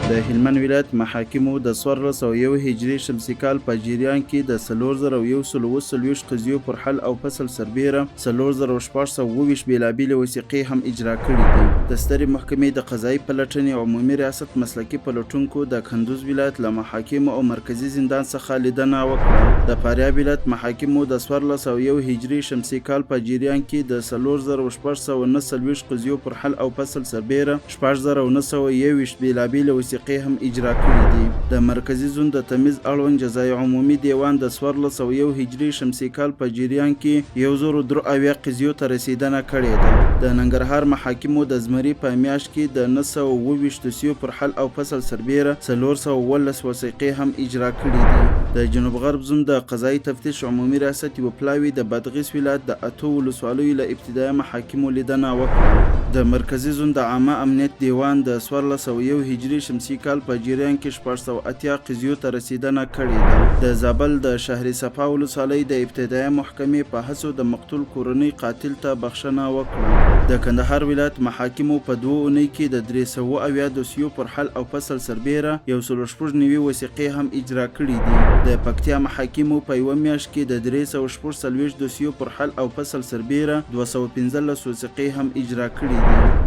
د هلمند ولایت محاکمو د 1401 هجري شمسي کال په جریان کې د 4140 قضیو پر حل او فصل سربیره 4624 بیلابیلې وثیقې هم اجرا کړي دي. د سترې محکمې د قضایي پلټنې عمومي ریاست مسلکي پلټونکو د کندوز ولایت له محاکمو او مرکزي زندان څخه لیدنه وکړه. د فاریاب ولایت محاکمو د 1401 هجري شمسي کال په جریان کې د 4649 قضیو پر حل او فصل سربیره 6921 بیلابیلې وثیقې هم اجرا کړي دي. د مرکزي زون د تمیز اړوند جزای عمومي دیوان د 1401 هجري شمسي کال په جریان کې 1003 قضیو ته رسیدنه کړې ده. د ننګرهار محاکمو د زمري په میاشت کې د 922 دوسیو پر حل او فصل سربیره 413 وثیقې هم اجرا کړي دي. د جنوب غرب زون د قضایي تفتیش عمومي ریاست یو پلاوی د بادغیس ولایت د اتو ولسوالیو له ابتدایي محاکمو لیدنه وکړه. د مرکزي زون د عامه امنیت دیوان د 1401 هجري شمسي کال په جریان کې 480 قضیو ته رسیدنه کړې ده. د زابل د شهر صفا ولسوالۍ د ابتدایي محکمې په هڅو د مقتول کورنۍ قاتل ته بخښنه وکړه. د کندهار ولایت محاکمو په 2 اونۍ کې د 370 دوسیو پر حل او فصل سربیره 190 وثیقې هم اجرا کړي دي. د پکتیا محاکمو په یوه میاشت کې د 340 دوسیو پر حل او فصل سربیره 215 وثیقې هم اجرا کړي دي.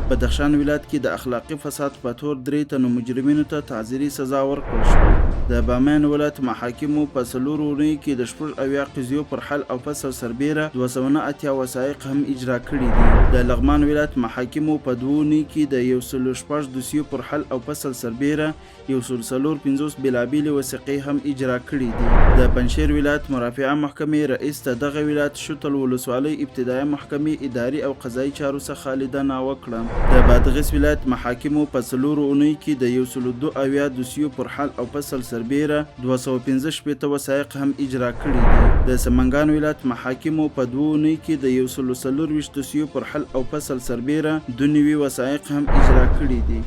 بدخشان ولایت کې د اخلاقي فساد په تور 3 تنو مجرمینو ته تعزیري سزا ورکړل شوه. د بامیان ولایت محاکمو په 4 اونۍ کې د 80 قضیو پر حل او فصل سربیره 280 وثایق هم اجرا کړي دي. د لغمان ولایت محاکمو په 2 اونۍ کې د 116 دوسیو پر حل او فصل سربیره 145 بیلابیلې وثیقې هم اجرا کړي دي. د پنجشیر ولایت مرافعه محکمې رئیس ته دغه ولایت شتل ولسوالۍ ابتدایي محکمې اداري او قضایي چارو څخه لیدنه وکړه. د بادغیس ولایت محاکمو په 4 اونۍ کې د 102 دوسیو پر حل او فصل سربیره 215 وثایق هم اجرا کړي دي. د سمنګان ولایت محاکمو په 2 اونۍ کې د 124 دوسیو پر حل او فصل سربیره 92 وثایق هم اجرا کړي دي.